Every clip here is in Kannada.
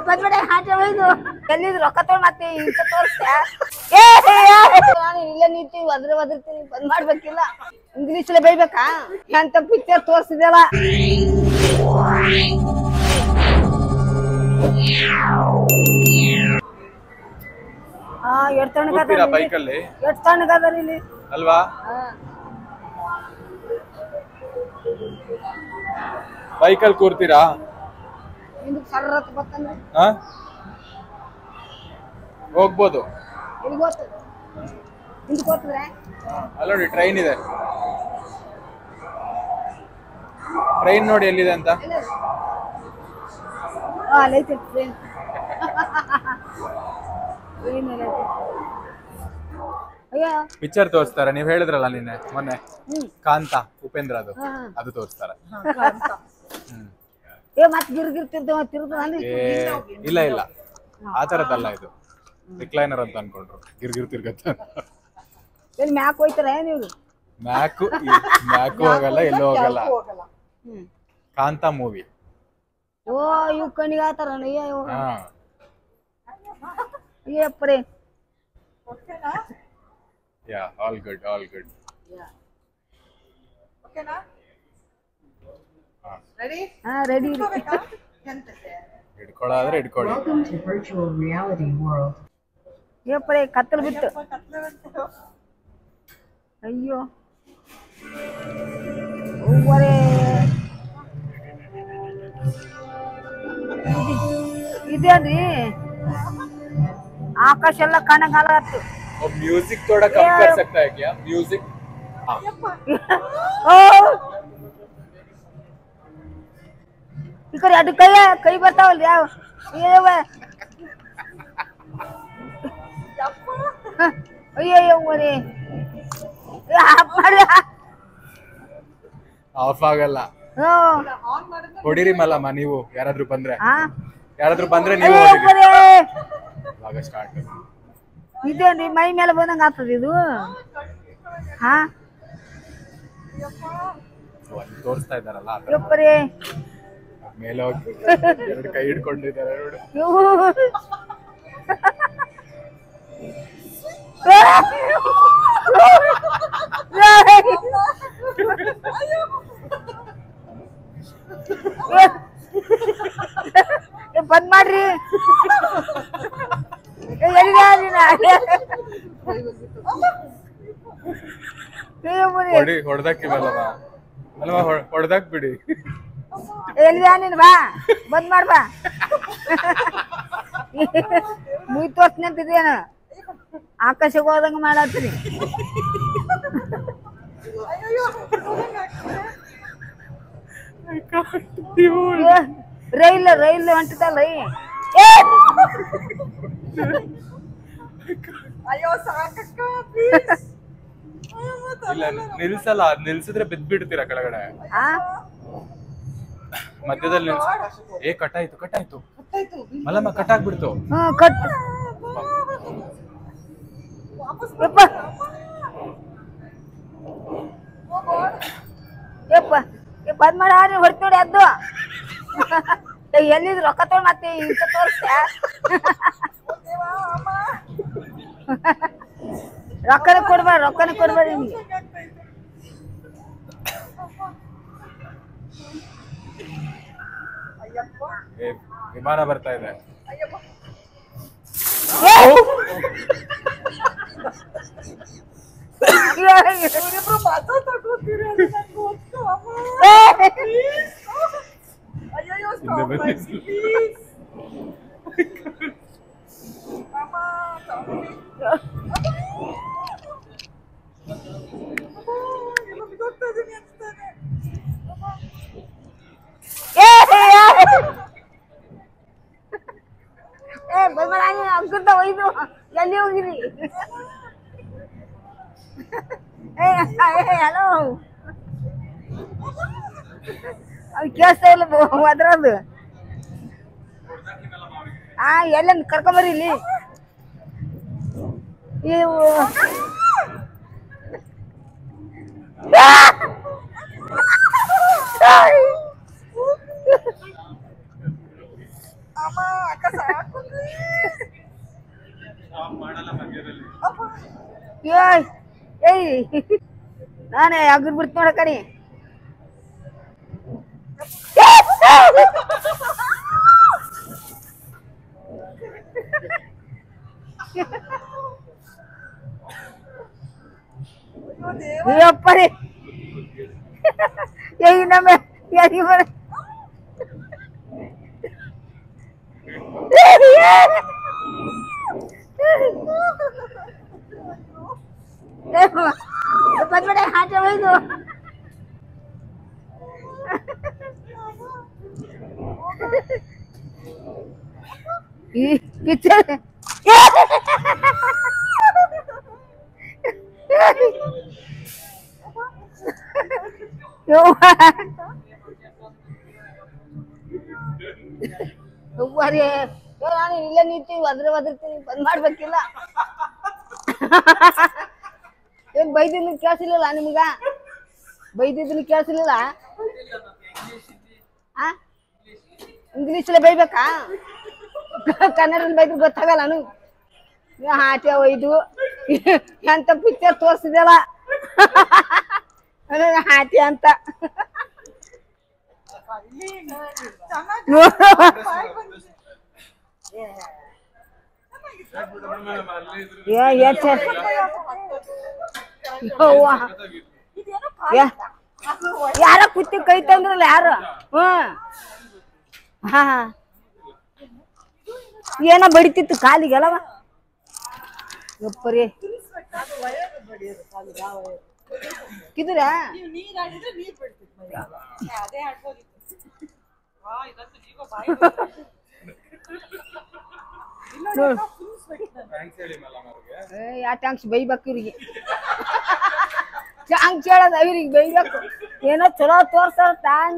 ಬಂದ್ಬಿಡ ಹಾಟ ಹೋಯ್ದು ಎಲ್ಲಿದ್ ರೊಕ್ಕ ತೊಗೊಂಡ್ ಮತ್ತೆ ಇಂತ ತೋರಿಸ್ತ ನಾನು ಇಲ್ಲೇ ನಿಂತೀವಿ ಒದ್ರತೀನಿ ಬಂದ್ ಮಾಡ್ಬೇಕಿಲ್ಲ ಇಂಗ್ಲೀಷ್ ಬೈಬೇಕಾ ಎಂತ ಪಿಕ್ಚರ್ ತೋರ್ಸಿದಲ್ಲ ಹಾ ಎಷ್ಟ್ ತಣ್ಣಗದ ಇಲ್ಲಿ ಅಲ್ವಾ ಬೈಕಲ್ಲಿ ಕೂರ್ತೀರಾ ಸರ್ರತ್ ಬರ್ತಂದ್ರೆ ಹೋಗ್ಬೋದು ಅಲ್ಲ ನೋಡಿ ಟ್ರೈನ್ ಇದೆ ಟ್ರೈನ್ ನೋಡಿ ಎಲ್ಲಿದೆ ಅಂತ ಪಿಕ್ಚರ್ ತೋರಿಸ್ತಾರ ನೀವ್ ಹೇಳಿದ್ರಲ್ಲ ನಿನ್ನೆ ಮೊನ್ನೆ ಕಾಂತ ಉಪೇಂದ್ರ ಅದು ತೋರಿಸ್ತಾರ ಇಲ್ಲ ಇಲ್ಲ ಆ ತರದ್ದಲ್ಲ ಇದು ರಿಕ್ಲೈನರ್ ಅಂತ ಅನ್ಕೊಂಡ್ರು ಗಿರ್ಗಿರ್ ತಿರ್ಗತ್ತ ಮ್ಯಾಕ್ ಹೋಯ್ತಾರ ನೀವು ಮ್ಯಾಕು ಹೋಗಲ್ಲ ಎಲ್ಲೂ ಹೋಗಲ್ಲ ಕಾಂತ ಮೂವಿ ಓ ಇವ್ ಕಣಿಗೆ ಆತಾರ ಏಪ್ರಿ ಯಾ ಆಲ್ ಗುಡ್ ರೆಡಿ ಹಿಡ್ಕೊಳ್ಳಾದ್ರೆ ಹಿಡ್ಕೊಳ್ಳಿ ಏಪ್ರಿ ಕತ್ತಲ್ ಬಿತ್ತು ಅಯ್ಯೋ ಇದೇನ್ರಿ आकाश ಎಲ್ಲ ಕಾಣಂಗಾಲತ್ತು म्यूजिक थोड़ा कम कर सकता है क्या म्यूजिक इकडे अड कई ಬರ್ತಾವಲ್ಲ ಯಾವ ಅಯ್ಯೋ ಒರೆ ಆಫ್ ಆಗಲ್ಲ ಹೊಡಿರಿ ಮಲ್ಲಮ್ಮ ನೀವು ಯಾರಾದ್ರೂ ಬಂದ್ರೆ ನೀವು ಇವಾಗ ಸ್ಟಾರ್ಟ್ ಇದೇನ್ರಿ ಮೈ ಮೇಲೆ ಬಂದಂಗ ಆಗ್ತದ ಇದು ಹಾ ತೋರಿಸ್ತಾ ಇದ್ದಾರಲ್ಲ ಮೇಲೆ ಹೋಗಿ ಎರಡು ಕೈ ಹಿಡ್ಕೊಂಡಿದ್ದಾರೆ ನೋಡಿ ಬಂದ್ ಮಾಡ್ರಿ ಹೊಡೆದಾಕಿವಲ್ಲಮ್ಮ ಅಲ್ವಾ ಹೊಡೆದಾಕ್ ಬಿಡಿ ಎಲ್ಲಿಯಾ ನೀನ್ ಬಾ ಬಂದ್ ಮಾಡ್ಬಾ ಮುಯ್ ತೋರ್ಸ್ನೆ ಅಂತಿದೇನು ಆಕಾಶಕ್ಕೆ ಹೋದಂಗ ಮಾಡತ್ರಿ ರೈಲ್ ಹೊಂಟದಲ್ಲ ಇಲ್ಲ ನಿಲ್ಸಲ್ಲ ನಿಲ್ಸಿದ್ರೆ ಬಿದ್ದ್ಬಿಡ್ತೀರಾ ಕೆಳಗಡೆ ಮಧ್ಯದಲ್ಲಿ ಕಟ್ಟಾಯ್ತು ಮಲ್ಲಮ್ಮ ಕಟ್ಟಾಗ್ಬಿಡ್ತು ಬಂದ್ ಮಾಡ ಹೊಡ್ತ ನೋಡಿ ಅದ್ದು ಎಲ್ಲಿದ್ ರೊಕ್ಕ ತೊಗೊಂಡ್ ಮತ್ತೆ ಇಂತ ತೋರಿಸ್ತ ರೊಕ್ಕನ ಕೊಡ್ಬೇಡಿ ನಿಮ್ಗೆ ವಿಮಾನ ಬರ್ತಾ ಇದೆ ಅಂಕುರ್ತ ಒಯ್ದು ಎಲ್ಲಿ ಹೋಗಿರಿ ಹಲೋ ಅವ್ ಕೇಳಿಸ್ತಾ ಇಲ್ಲ ಅದ್ರದ್ದು ಎಲ್ಲ ಕರ್ಕೊಂಬರಿ ಇಲ್ಲಿ ಇವು ಏಯ್ ಏಯ್ ನಾನೇ ಅಗ್ರ ಬಿಡ್ತು ನೋಡ ಕಣಿ ಅಪ್ಪರಿ ನಮ್ಮ ಯಾರಿಗೆ ಬರ ಬಂದ್ಬಿಡ ಹಾಟೆ ಒಯ್ದು ಈ ಪಿಕ್ಚರ್ ನಾನು ಇಲ್ಲ ನಿಂತೀವಿ ಒದರ್ತೀನಿ ಬಂದ್ ಮಾಡ್ಬೇಕಿಲ್ಲ ಏನ್ ಬೈದಿದ್ದು ಕೇಳಿಸ್ಲಿಲ್ಲ ನಿಮ್ಗ ಬೈದಿದ್ದು ಕೇಳಿಸ್ಲಿಲ್ಲ ಇಂಗ್ಲೀಷಲ್ಲಿ ಬೈಬೇಕಾ ಕನ್ನಡದಲ್ಲಿ ಬೈದ್ರೆ ಗೊತ್ತಾಗಲ್ಲ ನಾನು ಹಾಟೆ ಒಯ್ದು ಎಂತ ಪಿಕ್ಚರ್ ತೋರಿಸಿದಲ್ಲ ಹಾಟಿ ಅಂತ ಯಾರ ಕುತ್ತಿ ಕೈ ತಂದ್ರಲ್ಲ ಯಾರು ಹಾ ಏನ ಬಡಿತಿತ್ತು ಕಾಲಿಗೆಲ್ಲವ ಯಪ್ಪರಿ ಕಿದ್ರ ಯಾ ಟ್ಯಾಂಕ್ಸ್ ಬೈಬೇಕು ಇವ್ರಿಗೆ ಟ್ಯಾಂಕ್ಸ್ ಹೇಳೋದು ಅವ್ರಿಗೆ ಬೈಬೇಕು ಏನೋ ಚಲೋ ತೋರ್ಸರ್ ತಾನ್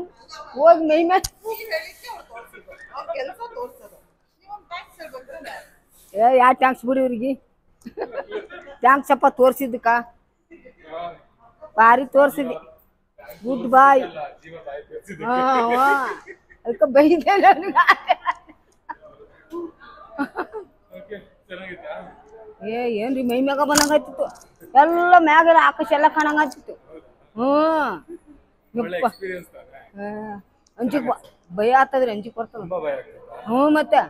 ಹೋಗಿ ಮೈ ಮೇಲೆ ಯಾ ಟ್ಯಾಂಕ್ಸ್ ಬಿಡಿ ಇವ್ರಿಗೆ ಟ್ಯಾಂಕ್ಸ್ ಅಪ್ಪ ತೋರ್ಸಿದ್ದಕ್ಕ ಭಾರಿ ತೋರ್ಸಿದ್ವಿ ಗುಡ್ ಬಾಯ್ ಅದಕ್ಕೆ ಬೈದೇನೆ ಏನ್ರಿ ಮೈ ಮ್ಯಾಗ ಬಂದಂಗಾಯ್ತಿತ್ತು ಎಲ್ಲ ಮ್ಯಾಗ ಆಕಾಶ ಎಲ್ಲ ಕಾಣಂಗಾಯ್ತಿತ್ತು ಅಂಜಿಕ್ ಭಯ ಆಗ್ತದ್ರಿ ಅಂಜಿಕ್ ಬರ್ತದ ಮತ್ತೆ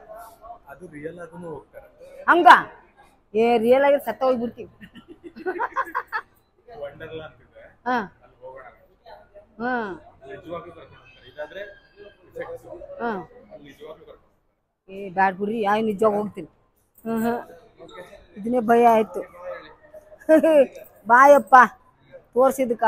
ಹಂಗ ರಿಯಲ್ ಆಗಿ ಸತ್ತ ಹೋಗ್ಬಿಡ್ತೀವಿ ಬ್ಯಾಡ್ ಬಿಡ್ರಿ ಯಾವ ನಿಜವಾಗ ಹೋಗ್ತೀನಿ ಇದನ್ನೇ ಭಯ ಆಯ್ತು ಬಾಯಪ್ಪ ತೋರ್ಸಿದ್ದಕ್ಕ